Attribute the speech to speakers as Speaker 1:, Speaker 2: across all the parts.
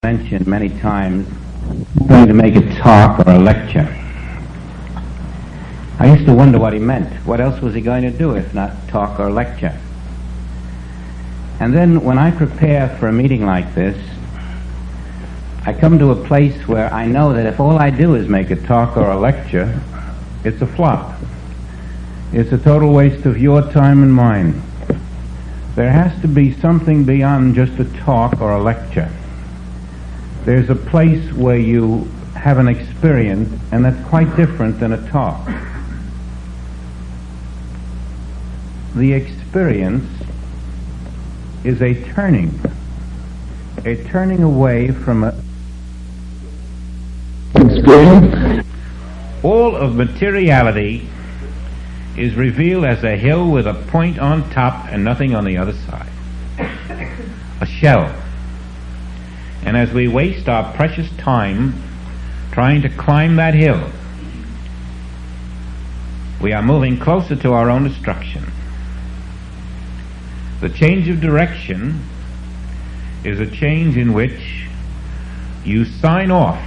Speaker 1: mentioned many times going to make a talk or a lecture. I used to wonder what he meant. What else was he going to do if not talk or lecture? And then when I prepare for a meeting like this, I come to a place where I know that if all I do is make a talk or a lecture, it's a flop. It's a total waste of your time and mine. There has to be something beyond just a talk or a lecture. There's a place where you have an experience, and that's quite different than a talk. The experience is a turning away from a experience. All of materiality is revealed as a hill with a point on top and nothing on the other side. A shell. And as we waste our precious time trying to climb that hill, we are moving closer to our own destruction. The change of direction is a change in which you sign off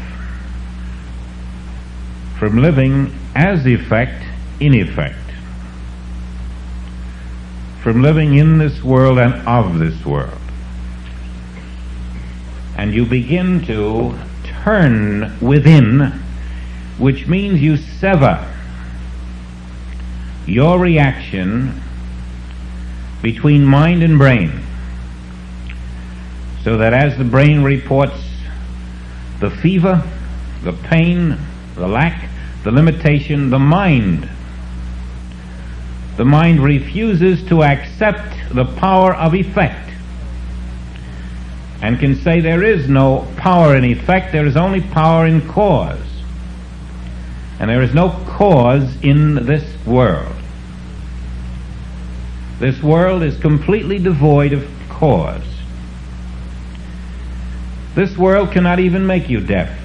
Speaker 1: from living as effect in effect, from living in this world and of this world. And you begin to turn within, which means you sever your reaction between mind and brain, so that as the brain reports the fever, the pain, the lack, the limitation, the mind refuses to accept the power of effect and can say there is no power in effect, there is only power in cause. And there is no cause in this world. This world is completely devoid of cause. This world cannot even make you deaf,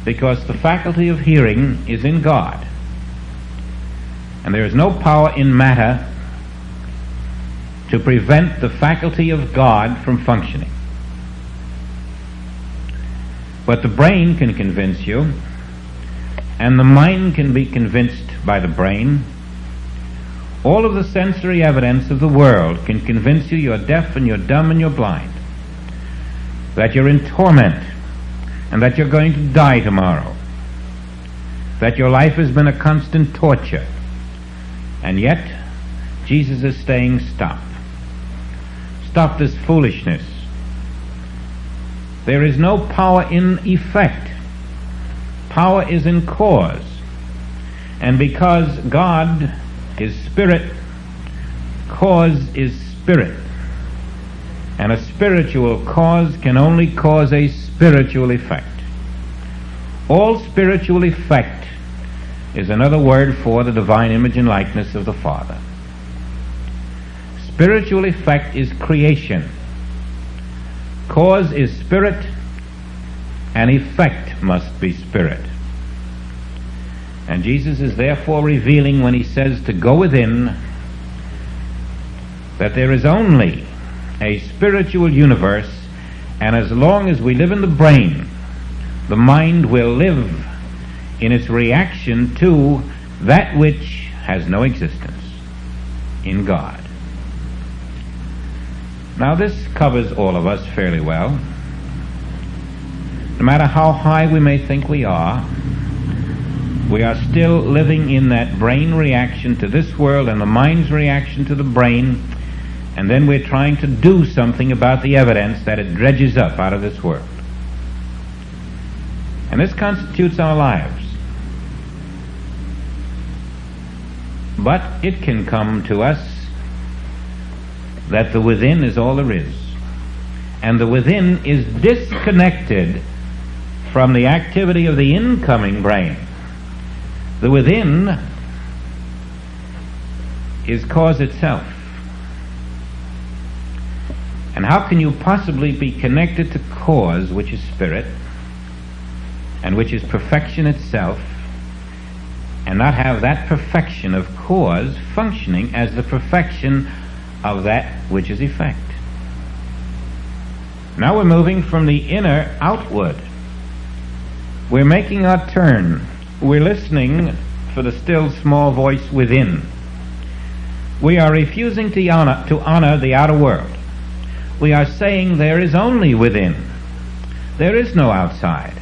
Speaker 1: because the faculty of hearing is in God. And there is no power in matter to prevent the faculty of God from functioning. But the brain can convince you, and the mind can be convinced by the brain. All of the sensory evidence of the world can convince you you're deaf and you're dumb and you're blind, that you're in torment, and that you're going to die tomorrow, that your life has been a constant torture. And yet, Jesus is saying, stop. Stop this foolishness. There is no power in effect. Power is in cause. And because God is spirit, cause is spirit. And a spiritual cause can only cause a spiritual effect. All spiritual effect is another word for the divine image and likeness of the Father. Spiritual effect is creation. Cause is spirit, and effect must be spirit. And Jesus is therefore revealing, when he says to go within, that there is only a spiritual universe, and as long as we live in the brain, the mind will live in its reaction to that which has no existence in God. Now this covers all of us fairly well. No matter how high we may think we are still living in that brain reaction to this world and the mind's reaction to the brain, and then we're trying to do something about the evidence that it dredges up out of this world. And this constitutes our lives. But it can come to us that the within is all there is. And the within is disconnected from the activity of the incoming brain. The within is cause itself. And how can you possibly be connected to cause, which is spirit, and which is perfection itself, and not have that perfection of cause functioning as the perfection of that which is effect? Now we're moving from the inner outward. We're making our turn. We're listening for the still small voice within. We are refusing to honor the outer world. We are saying there is only within. There is no outside.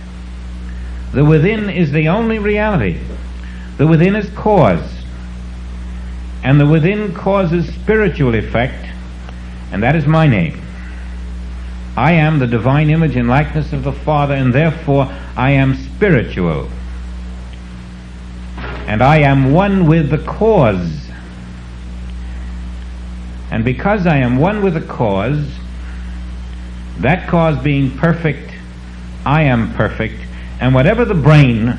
Speaker 1: The within is the only reality. The within is cause. And the within causes spiritual effect, and that is my name. I am the divine image and likeness of the Father, and therefore I am spiritual. And I am one with the cause. And because I am one with the cause, that cause being perfect, I am perfect, and whatever the brain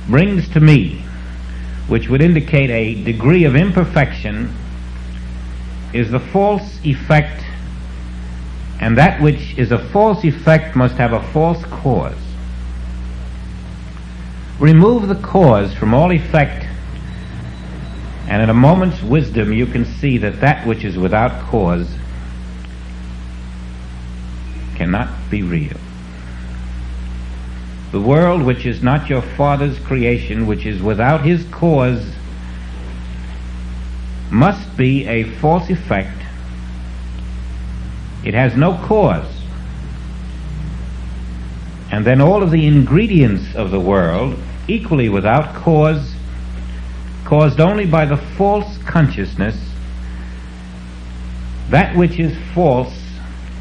Speaker 1: brings to me, which would indicate a degree of imperfection, is the false effect, and that which is a false effect must have a false cause. Remove the cause from all effect, and in a moment's wisdom you can see that that which is without cause cannot be real. The world which is not your Father's creation, which is without his cause, must be a false effect. It has no cause. And then all of the ingredients of the world, equally without cause, caused only by the false consciousness, that which is false,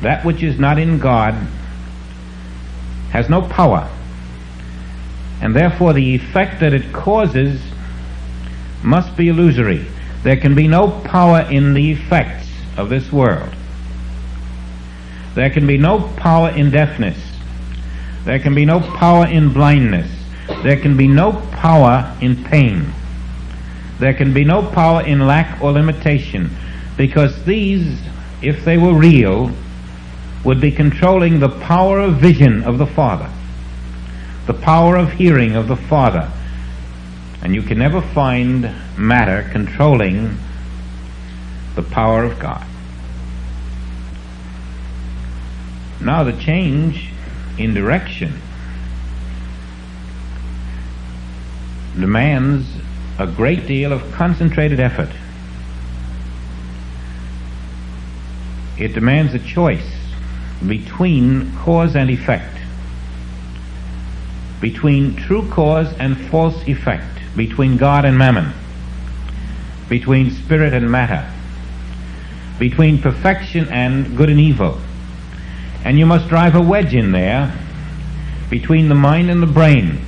Speaker 1: that which is not in God, has no power. And therefore the effect that it causes must be illusory. There can be no power in the effects of this world. There can be no power in deafness. There can be no power in blindness. There can be no power in pain. There can be no power in lack or limitation, because these, if they were real, would be controlling the power of vision of the Father, the power of hearing of the Father. And you can never find matter controlling the power of God. Now the change in direction demands a great deal of concentrated effort. It demands a choice between cause and effect, between true cause and false effect, between God and mammon, between spirit and matter, between perfection and good and evil. And you must drive a wedge in there between the mind and the brain,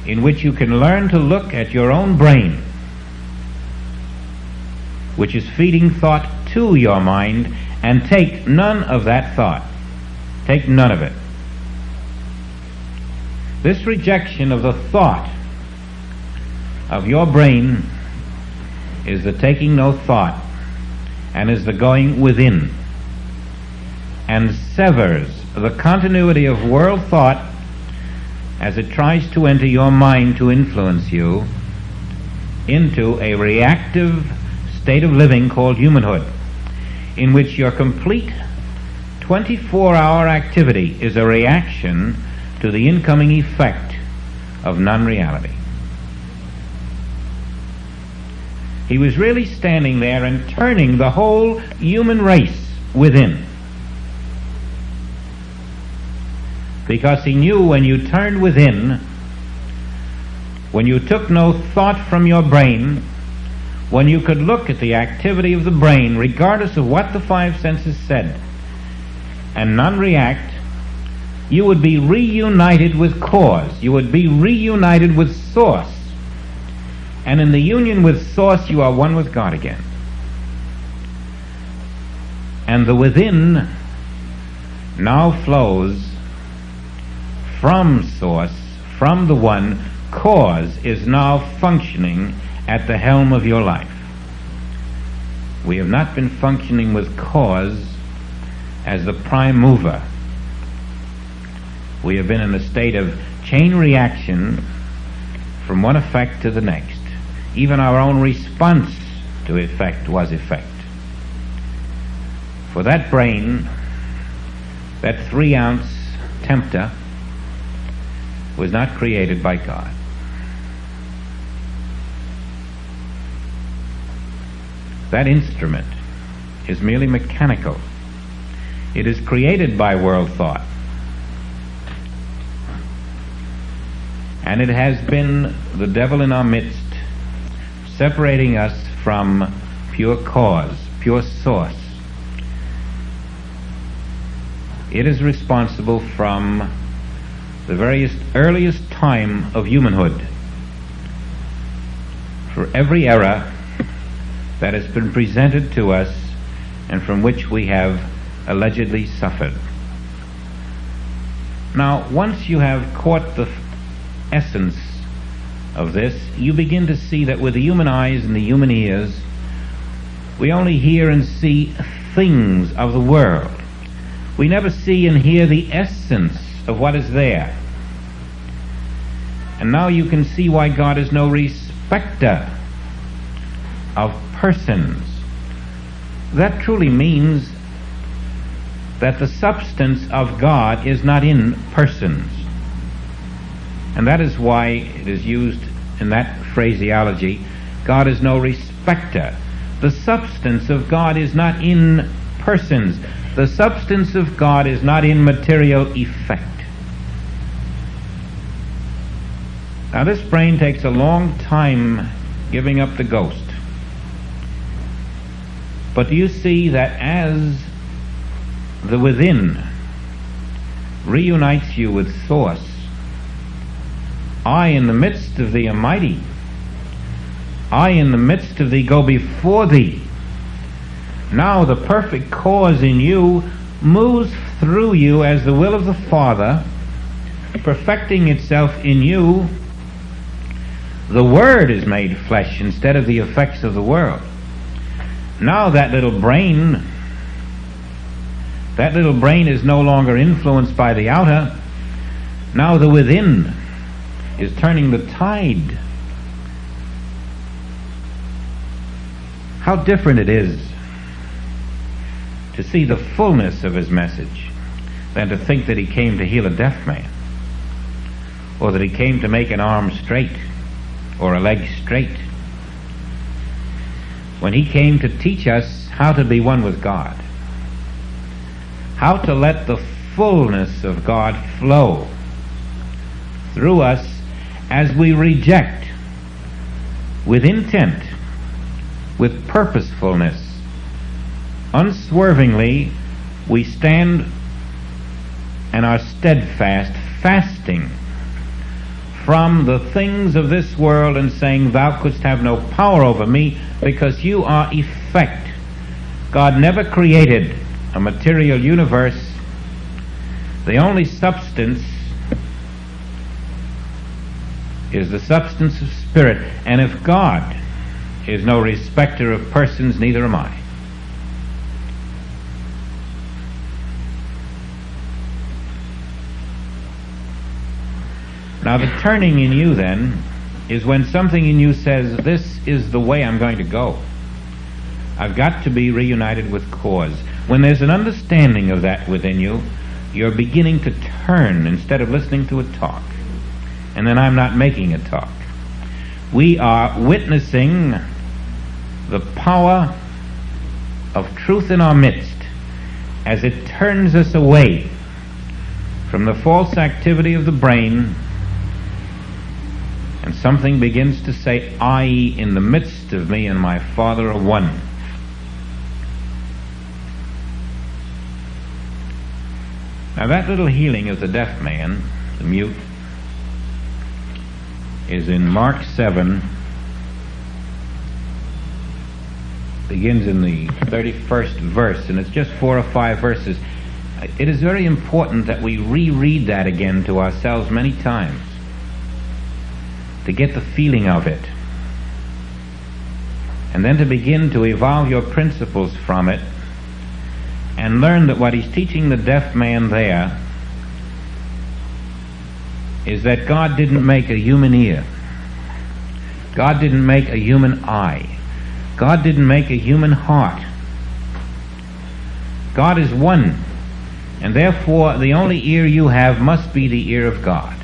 Speaker 1: in which you can learn to look at your own brain, which is feeding thought to your mind, and take none of that thought. Take none of it. This rejection of the thought of your brain is the taking no thought, and is the going within, and severs the continuity of world thought as it tries to enter your mind to influence you into a reactive state of living called humanhood, in which your complete 24-hour activity is a reaction to the incoming effect of non-reality. He was really standing there and turning the whole human race within, because he knew when you turned within, when you took no thought from your brain, when you could look at the activity of the brain regardless of what the five senses said and non-react, you would be reunited with cause. You would be reunited with source. And in the union with source, you are one with God again. And the within now flows from source, from the one. Cause is now functioning at the helm of your life. We have not been functioning with cause as the prime mover. We have been in a state of chain reaction from one effect to the next. Even our own response to effect was effect. For that brain that 3-ounce tempter was not created by God. That instrument is merely mechanical. It is created by world thought. And it has been the devil in our midst, separating us from pure cause, pure source. It is responsible from the very earliest time of humanhood for every error that has been presented to us and from which we have allegedly suffered. Now, once you have caught the essence of this, you begin to see that with the human eyes and the human ears, we only hear and see things of the world. We never see and hear the essence of what is there. And now you can see why God is no respecter of persons. That truly means that the substance of God is not in persons. And that is why it is used in that phraseology, God is no respecter. The substance of God is not in persons. The substance of God is not in material effect. Now this brain takes a long time giving up the ghost. But do you see that as the within reunites you with source, I in the midst of thee am mighty, I in the midst of thee go before thee. Now the perfect cause in you moves through you as the will of the Father, perfecting itself in you. The Word is made flesh instead of the effects of the world. Now that little brain is no longer influenced by the outer. Now the within is turning the tide. How different it is to see the fullness of his message than to think that he came to heal a deaf man, or that he came to make an arm straight or a leg straight. When he came to teach us how to be one with God, how to let the fullness of God flow through us as we reject with intent, with purposefulness, unswervingly, we stand and are steadfast, fasting from the things of this world and saying, thou couldst have no power over me because you are effect. God never created a material universe. The only substance is the substance of spirit. And if God is no respecter of persons, neither am I. Now the turning in you then is when something in you says, this is the way I'm going to go. I've got to be reunited with cause. When there's an understanding of that within you, you're beginning to turn instead of listening to a talk. And then I'm not making a talk. We are witnessing the power of truth in our midst as it turns us away from the false activity of the brain, and something begins to say, I in the midst of me and my Father are one. Now that little healing of the deaf man, the mute, is in Mark 7, begins in the 31st verse, and it's just 4 or 5 verses. It is very important that we reread that again to ourselves many times to get the feeling of it, and then to begin to evolve your principles from it and learn that what he's teaching the deaf man there is that God didn't make a human ear. God didn't make a human eye. God didn't make a human heart. God is one. And therefore, the only ear you have must be the ear of God.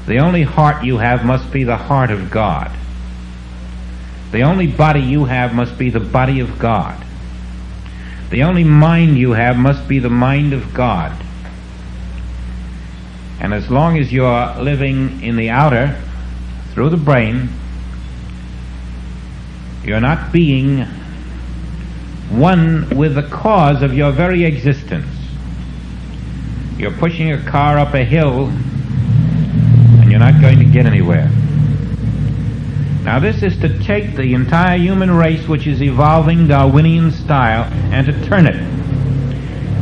Speaker 1: The only heart you have must be the heart of God. The only body you have must be the body of God. The only mind you have must be the mind of God. And as long as you're living in the outer, through the brain, you're not being one with the cause of your very existence. You're pushing a car up a hill, and you're not going to get anywhere. Now this is to take the entire human race, which is evolving Darwinian style, and to turn it.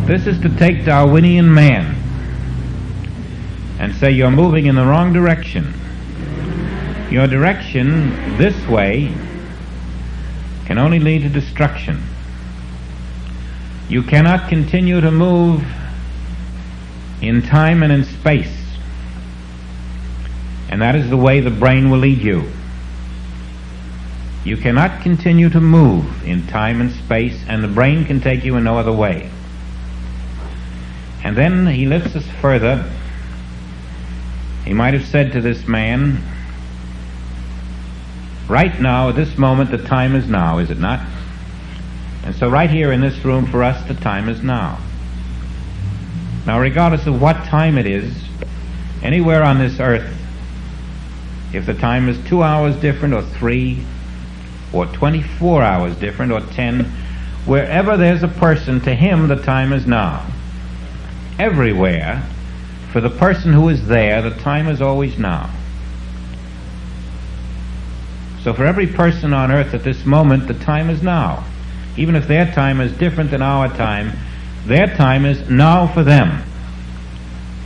Speaker 1: This is to take Darwinian man and say you're moving in the wrong direction. Your direction this way can only lead to destruction. You cannot continue to move in time and in space. And that is the way the brain will lead you. You cannot continue to move in time and space, and the brain can take you in no other way. And then he lifts us further. He might have said to this man, right now, at this moment, the time is now, is it not? And so right here in this room for us, the time is now. Now, regardless of what time it is, anywhere on this earth, if the time is 2 hours different, or 3, or 24 hours different, or 10, wherever there's a person, to him the time is now. Everywhere, for the person who is there, the time is always now. So for every person on earth at this moment, the time is now. Even if their time is different than our time, their time is now for them.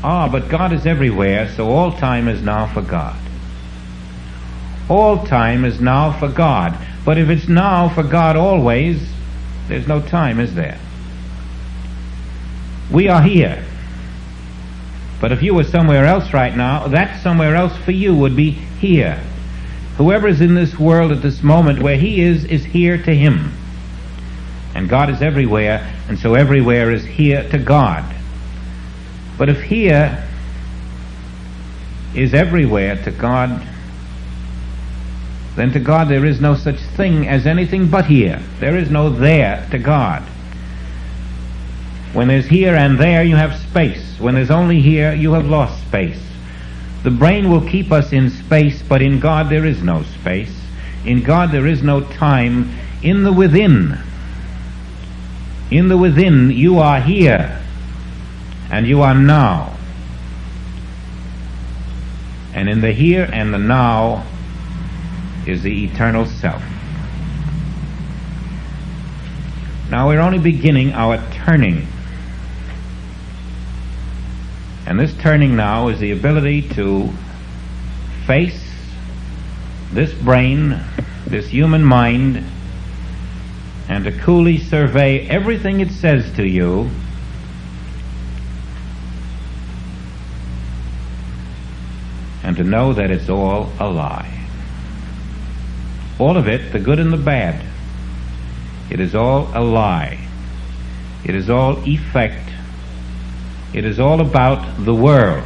Speaker 1: But God is everywhere, so all time is now for God. All time is now for God. But if it's now for God always, there's no time, is there? We are here. But if you were somewhere else right now, that somewhere else for you would be here. Whoever is in this world at this moment, where he is here to him. And God is everywhere, and so everywhere is here to God. But if here is everywhere to God, then to God there is no such thing as anything but here. There is no there to God. When there's here and there, you have space. When there's only here, you have lost space. The brain will keep us in space, but in God there is no space. In God there is no time. In the within, you are here, and you are now. And in the here and the now is the eternal self. Now we're only beginning our turning. And this turning now is the ability to face this brain, this human mind, and to coolly survey everything it says to you, and to know that it's all a lie. All of it, the good and the bad. It is all a lie. It is all effect. It is all about the world.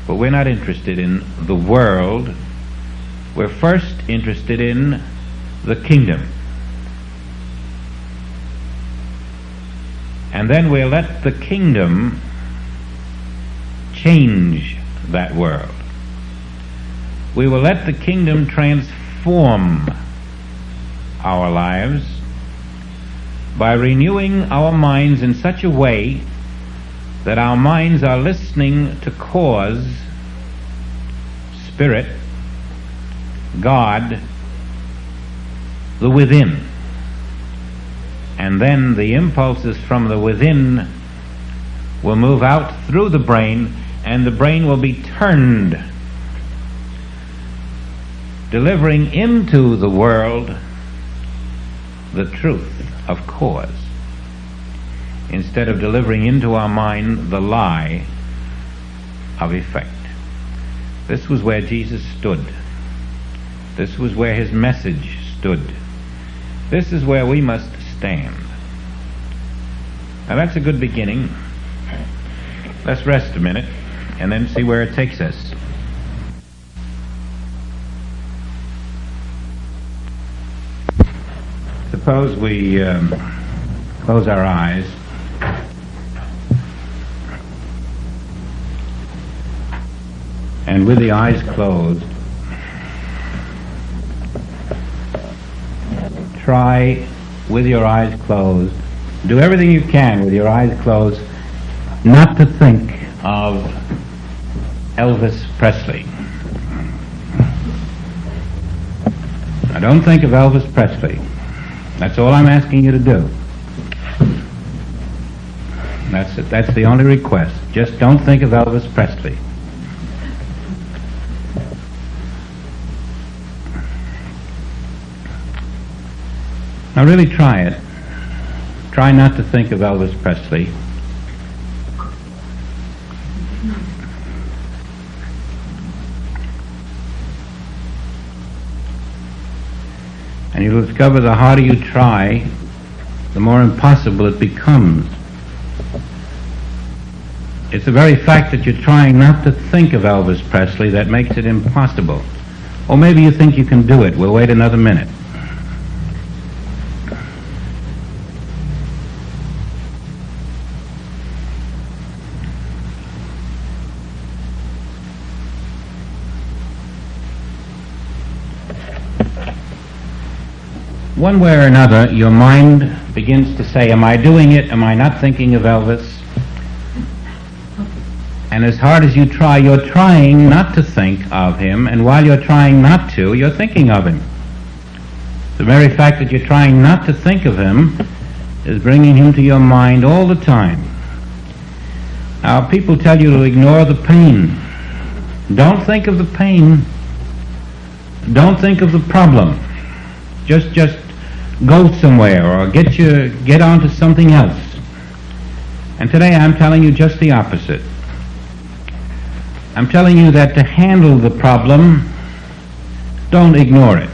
Speaker 1: But we're not interested in the world. We're first interested in the kingdom. And then we'll let the kingdom change that world. We will let the kingdom transform our lives by renewing our minds in such a way that our minds are listening to cause, spirit, God, the within. And then the impulses from the within will move out through the brain, and the brain will be turned, delivering into the world the truth of cause, instead of delivering into our mind the lie of effect. This was where Jesus stood. This was where his message stood. This is where we must stand. Now that's a good beginning. Let's rest a minute and then see where it takes us. Suppose we close our eyes and with the eyes closed, try with your eyes closed, do everything you can with your eyes closed not to think of Elvis Presley. Now don't think of Elvis Presley. That's all I'm asking you to do. That's it. That's the only request. Just don't think of Elvis Presley. Now really try it. Try not to think of Elvis Presley. And you'll discover the harder you try, the more impossible it becomes. It's the very fact that you're trying not to think of Elvis Presley that makes it impossible. Or maybe you think you can do it. We'll wait another minute. One way or another, your mind begins to say, am I doing it? Am I not thinking of Elvis? And as hard as you try, you're trying not to think of him, and while you're trying not to, you're thinking of him. The very fact that you're trying not to think of him is bringing him to your mind all the time. Now, people tell you to ignore the pain. Don't think of the pain. Don't think of the problem. Just go somewhere or get onto something else. And today I'm telling you just the opposite. I'm telling you that to handle the problem, don't ignore it.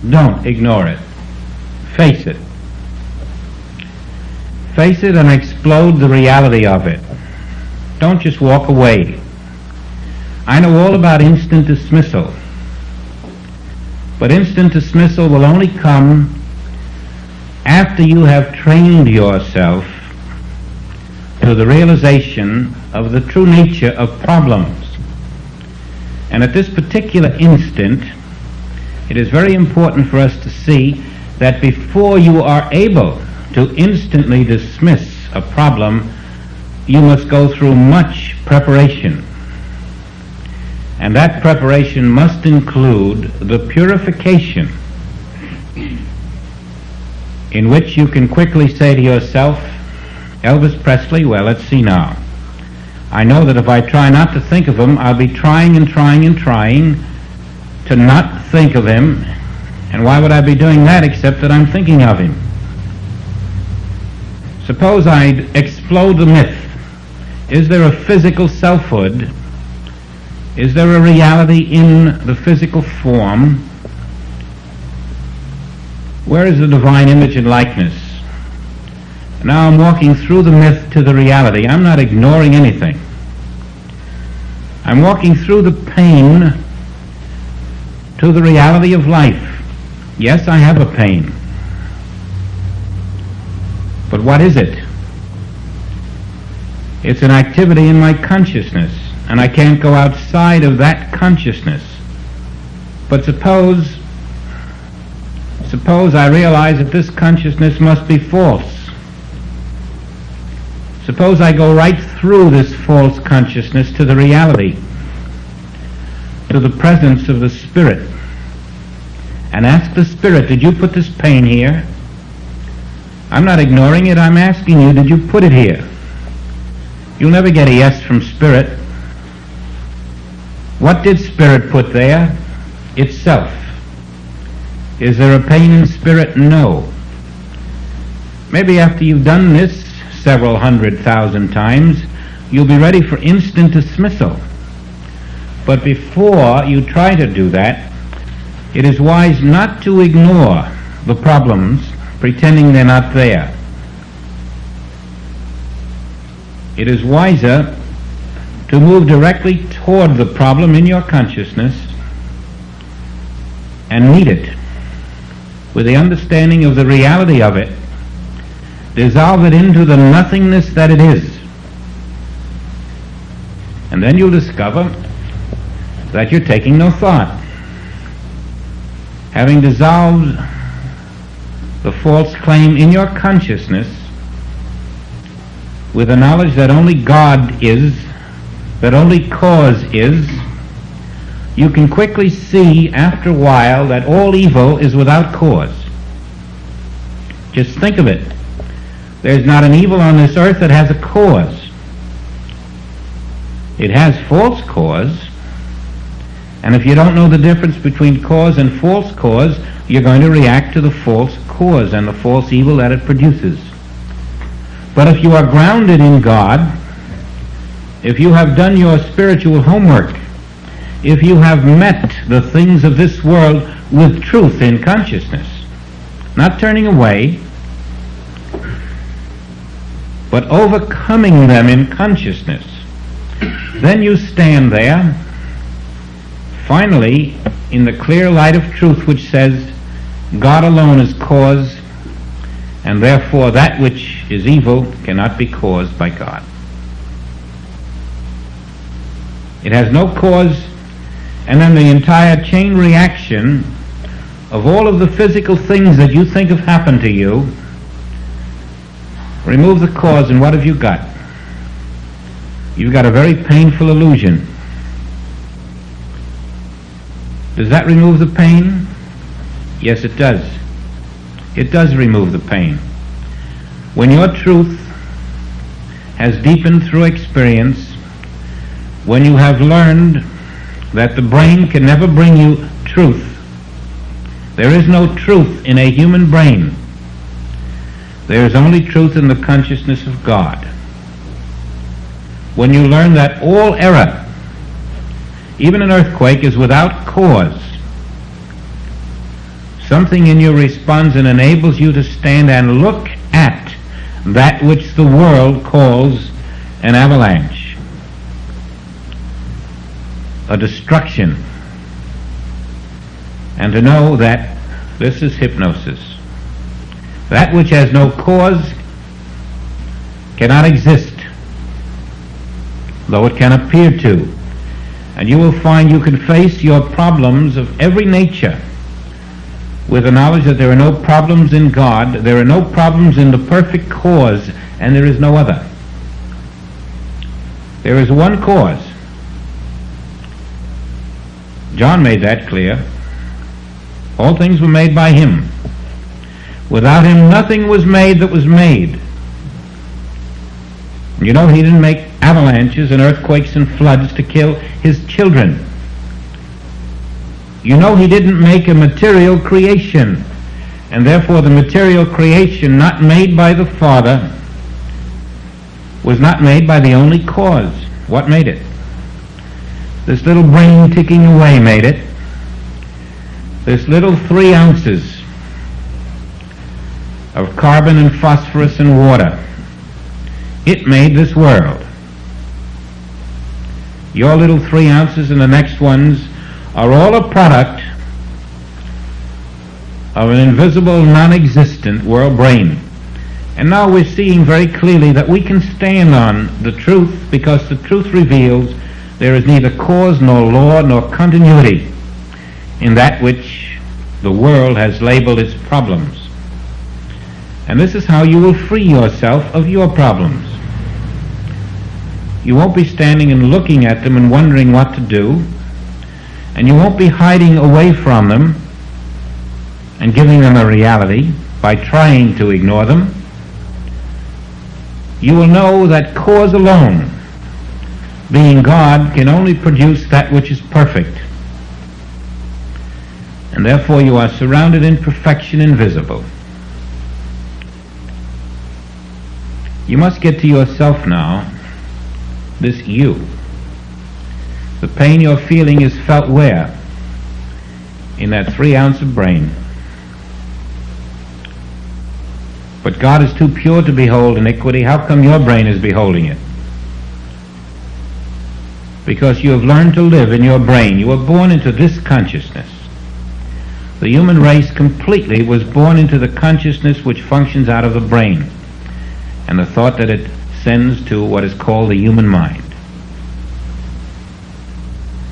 Speaker 1: Don't ignore it. Face it. Face it and explode the reality of it. Don't just walk away. I know all about instant dismissal. But instant dismissal will only come after you have trained yourself to the realization of the true nature of problems. And at this particular instant, it is very important for us to see that before you are able to instantly dismiss a problem, you must go through much preparation. And that preparation must include the purification in which you can quickly say to yourself, Elvis Presley, well, let's see now. I know that if I try not to think of him, I'll be trying and trying and trying to not think of him. And why would I be doing that except that I'm thinking of him? Suppose I explode the myth. Is there a physical selfhood? Is there a reality in the physical form? Where is the divine image and likeness? Now I'm walking through the myth to the reality. I'm not ignoring anything. I'm walking through the pain to the reality of life. Yes, I have a pain. But what is it? It's an activity in my consciousness. And I can't go outside of that consciousness. But suppose I realize that this consciousness must be false. Suppose I go right through this false consciousness to the reality, to the presence of the Spirit, and ask the Spirit, did you put this pain here? I'm not ignoring it, I'm asking you, did you put it here? You'll never get a yes from Spirit. What did Spirit put there? Itself. Is there a pain in Spirit? No. Maybe after you've done this several 100,000 times, you'll be ready for instant dismissal. But before you try to do that, it is wise not to ignore the problems, pretending they're not there. it is wiser to move directly toward the problem in your consciousness and meet it with the understanding of the reality of it, dissolve it into the nothingness that it is. And then you'll discover that you're taking no thought. Having dissolved the false claim in your consciousness with the knowledge that only God is, that only cause is, you can quickly see after a while that all evil is without cause. Just think of it. There's not an evil on this earth that has a cause. It has false cause, and if you don't know the difference between cause and false cause, you're going to react to the false cause and the false evil that it produces. But if you are grounded in God, if you have done your spiritual homework, if you have met the things of this world with truth in consciousness, not turning away, but overcoming them in consciousness, then you stand there, finally, in the clear light of truth which says God alone is cause, and therefore that which is evil cannot be caused by God. It has no cause, and then the entire chain reaction of all of the physical things that you think have happened to you, remove the cause, and what have you got? You've got a very painful illusion. Does that remove the pain? Yes, it does. It does remove the pain. When your truth has deepened through experience, when you have learned that the brain can never bring you truth, there is no truth in a human brain. There is only truth in the consciousness of God. When you learn that all error, even an earthquake, is without cause, something in you responds and enables you to stand and look at that which the world calls an avalanche, a destruction, and to know that this is hypnosis. That which has no cause cannot exist, though it can appear to. And you will find you can face your problems of every nature with the knowledge that there are no problems in God, there are no problems in the perfect cause, and there is no other. There is one cause. John made that clear. All things were made by him. Without him nothing was made that was made. You know, he didn't make avalanches and earthquakes and floods to kill his children. You know, he didn't make a material creation, and therefore the material creation not made by the Father was not made by the only cause. What made it? This little brain ticking away made it. This little 3 ounces of carbon and phosphorus and water, it made this world. Your little 3 ounces and the next ones are all a product of an invisible, non-existent world brain. And now we're seeing very clearly that we can stand on the truth, because the truth reveals there is neither cause nor law nor continuity in that which the world has labeled its problems. And this is how you will free yourself of your problems. You won't be standing and looking at them and wondering what to do, and you won't be hiding away from them and giving them a reality by trying to ignore them. You will know that cause alone, being God, can only produce that which is perfect, and therefore you are surrounded in perfection invisible. You must get to yourself now, this you. The pain you're feeling is felt where? In that 3 ounce of brain. But God is too pure to behold iniquity. How come your brain is beholding it? because you have learned to live in your brain. You were born into this consciousness. The human race completely was born into the consciousness which functions out of the brain and the thought that it sends to what is called the human mind.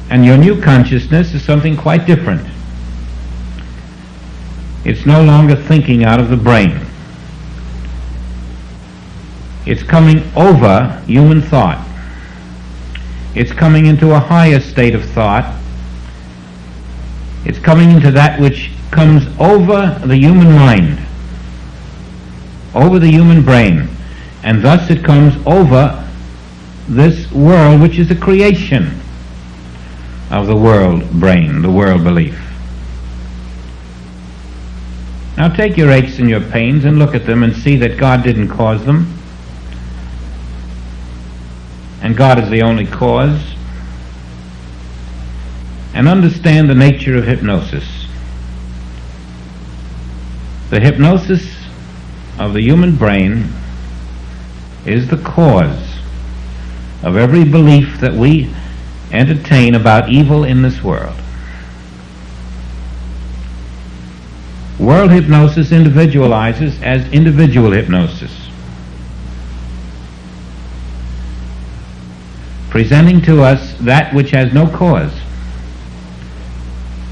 Speaker 1: And your new consciousness is something quite different. It's no longer thinking out of the brain. It's coming over human thought. It's coming into a higher state of thought. It's coming into that which comes over the human mind, over the human brain, and thus it comes over this world which is a creation of the world brain, the world belief. Now take your aches and your pains and look at them and see that God didn't cause them, and God is the only cause, and understand the nature of hypnosis. The hypnosis of the human brain is the cause of every belief that we entertain about evil in this world. World hypnosis individualizes as individual hypnosis, presenting to us that which has no cause.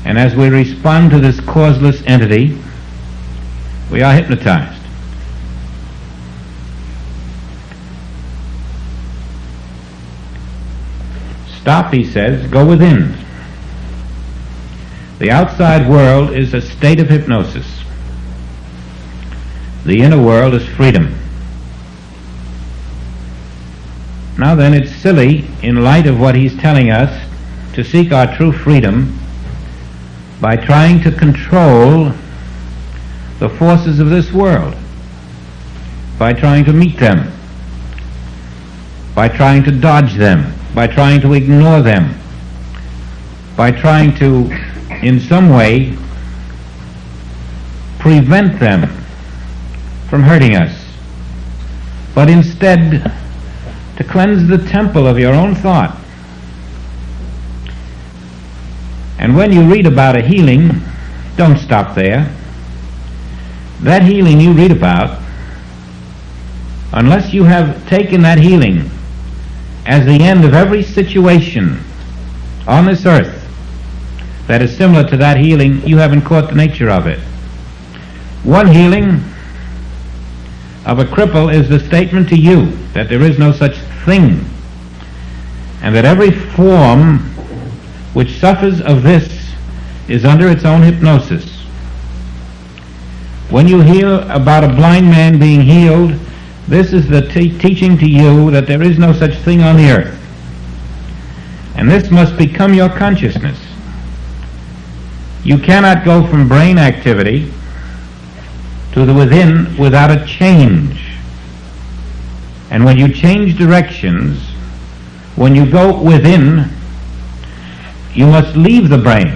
Speaker 1: And as we respond to this causeless entity, we are hypnotized. Stop, he says, go within. The outside world is a state of hypnosis. The inner world is freedom. Now then, it's silly, in light of what he's telling us, to seek our true freedom by trying to control the forces of this world, by trying to meet them, by trying to dodge them, by trying to ignore them, by trying to, in some way, prevent them from hurting us, but instead to cleanse the temple of your own thought. And when you read about a healing, don't stop there. That healing you read about, unless you have taken that healing as the end of every situation on this earth that is similar to that healing, you haven't caught the nature of it. One healing of a cripple is the statement to you that there is no such thing, and that every form which suffers of this is under its own hypnosis. When you hear about a blind man being healed, this is the teaching to you that there is no such thing on the earth. And this must become your consciousness. You cannot go from brain activity to the within without a change. And when you change directions, when you go within, you must leave the brain.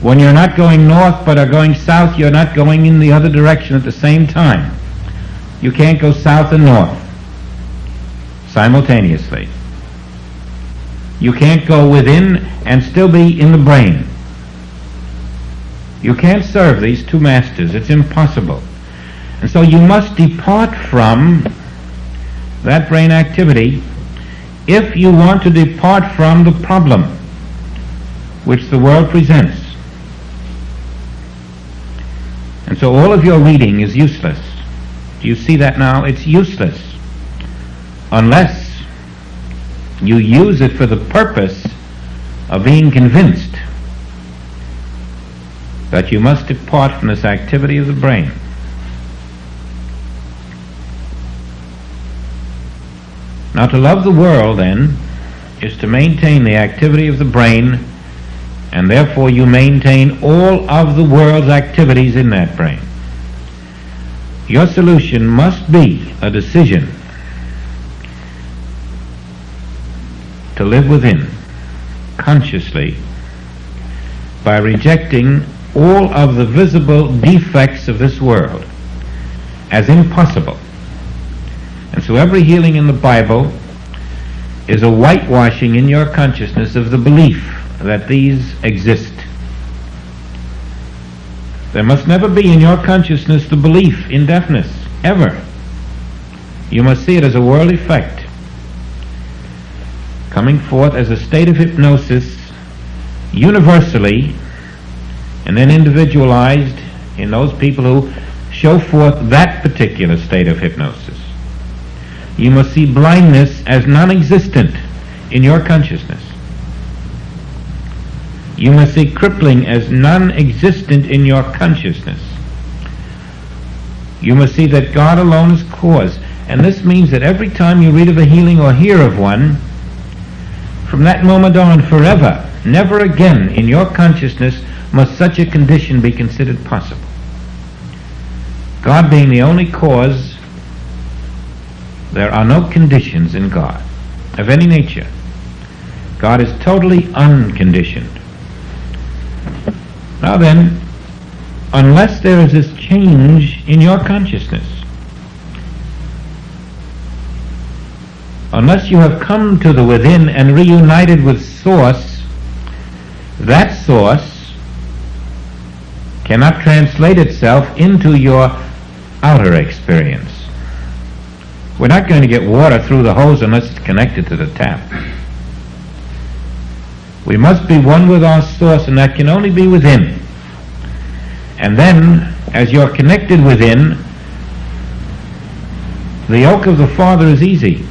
Speaker 1: When you're not going north but are going south, you're not going in the other direction at the same time. You can't go south and north simultaneously. You can't go within and still be in the brain. You can't serve these two masters. It's impossible. And so you must depart from that brain activity if you want to depart from the problem which the world presents. And so all of your reading is useless. Do you see that now? It's useless unless you use it for the purpose of being convinced that you must depart from this activity of the brain. Now, to love the world, then, is to maintain the activity of the brain, and therefore you maintain all of the world's activities in that brain. Your solution must be a decision to live within, consciously, by rejecting all of the visible defects of this world as impossible. And so every healing in the Bible
Speaker 2: is a whitewashing in your consciousness of the belief that these exist. There must never be in your consciousness the belief in deafness, ever. You must see it as a world effect, coming forth as a state of hypnosis universally, and then individualized in those people who show forth that particular state of hypnosis. You must see blindness as non-existent in your consciousness. You must see crippling as non-existent in your consciousness. You must see that God alone is cause. And this means that every time you read of a healing or hear of one, from that moment on forever, never again in your consciousness must such a condition be considered possible. God being the only cause, there are no conditions in God of any nature. God is totally unconditioned. Now then, unless there is this change in your consciousness, unless you have come to the within and reunited with Source, that Source cannot translate itself into your outer experience. We're not going to get water through the hose unless it's connected to the tap. We must be one with our Source, and that can only be within. And then, as you're connected within, the yoke of the Father is easy.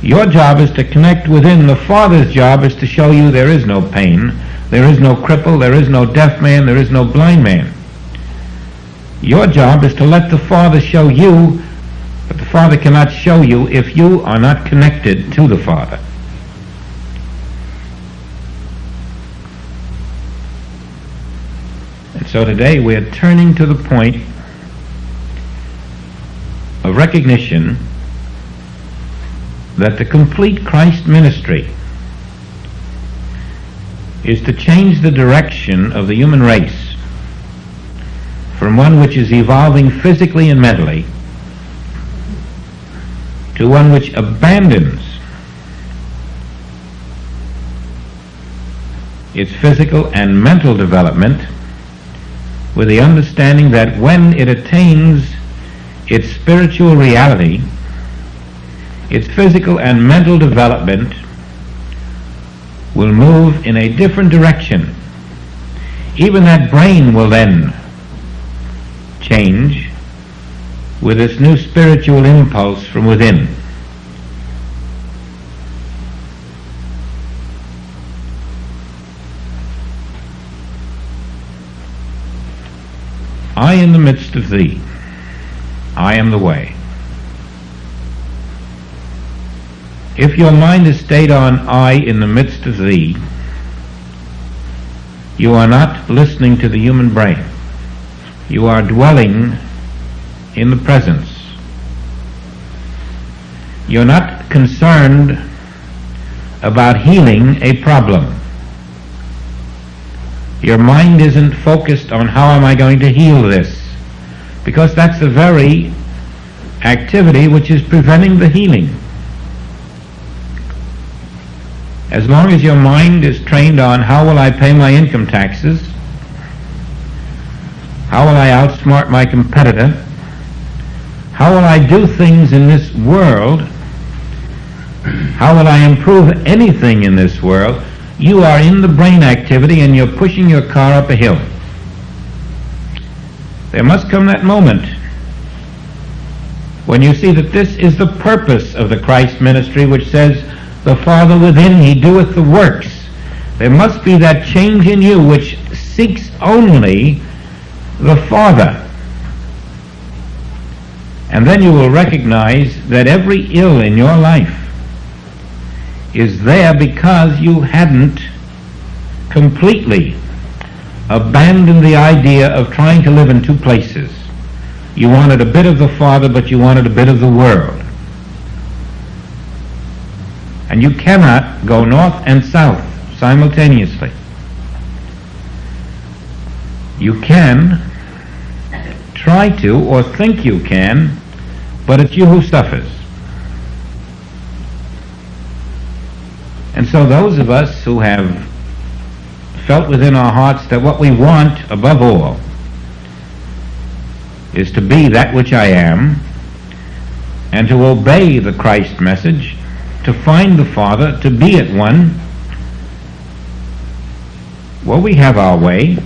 Speaker 2: Your job is to connect within. The Father's job is to show you there is no pain, there is no cripple, there is no deaf man, there is no blind man. Your job is to let the Father show you, but the Father cannot show you if you are not connected to the Father. And so today we are turning to the point of recognition that the complete Christ ministry is to change the direction of the human race from one which is evolving physically and mentally to one which abandons its physical and mental development with the understanding that when it attains its spiritual reality, its physical and mental development will move in a different direction. Even that brain will then change with this new spiritual impulse from within. I in the midst of thee, I am the way. If your mind is stayed on I in the midst of thee, you are not listening to the human brain. You are dwelling in the presence. You're not concerned about healing a problem. Your mind isn't focused on how am I going to heal this, because that's the very activity which is preventing the healing. As long as your mind is trained on how will I pay my income taxes, how will I outsmart my competitor, how will I do things in this world, how will I improve anything in this world, you are in the brain activity and you're pushing your car up a hill. There must come that moment when you see that this is the purpose of the Christ ministry, which says, the Father within, he doeth the works. There must be that change in you which seeks only the Father. And then you will recognize that every ill in your life is there because you hadn't completely abandoned the idea of trying to live in two places. You wanted a bit of the Father, but you wanted a bit of the world. And you cannot go north and south simultaneously. You can try to, or think you can, but it's you who suffers. And so those of us who have felt within our hearts that what we want above all is to be that which I am, and to obey the Christ message, to find the Father, to be at one, well, we have our way.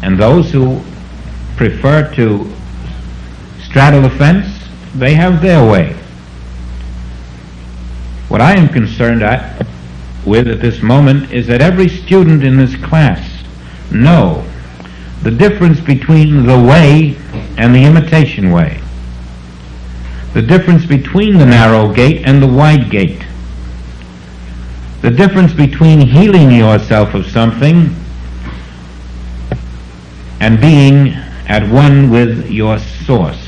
Speaker 2: And those who prefer to straddle the fence, they have their way. What I am concerned with at this moment is that every student in this class know the difference between the way and the imitation way, the difference between the narrow gate and the wide gate, the difference between healing yourself of something and being at one with your source.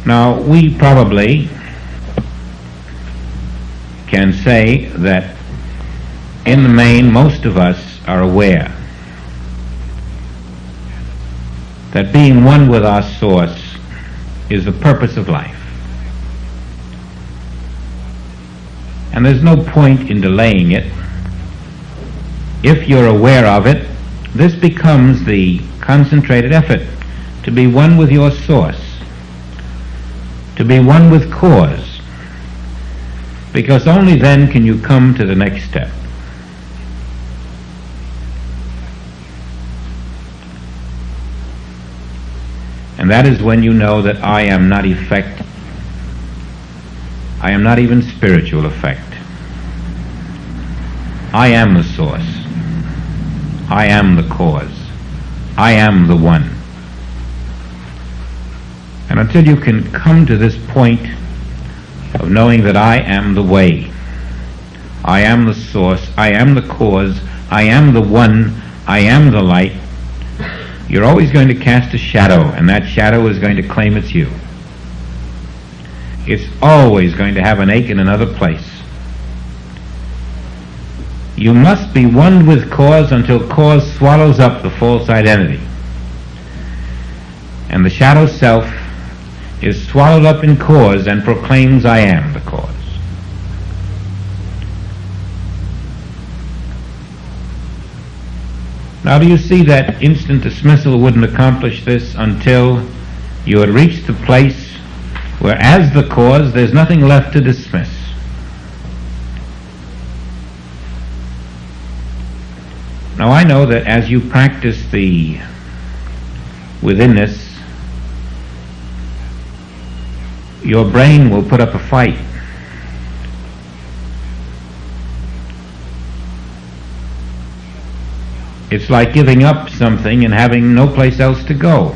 Speaker 2: Now, we probably can say that in the main most of us are aware that being one with our source is the purpose of life. And there's no point in delaying it. If you're aware of it, this becomes the concentrated effort to be one with your source, to be one with cause, because only then can you come to the next step. And that is when you know that I am not effect. I am not even spiritual effect. I am the source. I am the cause. I am the one. And until you can come to this point of knowing that I am the way, I am the source, I am the cause, I am the one, I am the light, you're always going to cast a shadow, and that shadow is going to claim it's you. It's always going to have an ache in another place. You must be one with cause until cause swallows up the false identity. And the shadow self is swallowed up in cause and proclaims I am the cause. Now, do you see that instant dismissal wouldn't accomplish this until you had reached the place where, as the cause, there's nothing left to dismiss? Now, I know that as you practice the withinness, your brain will put up a fight. It's like giving up something and having no place else to go.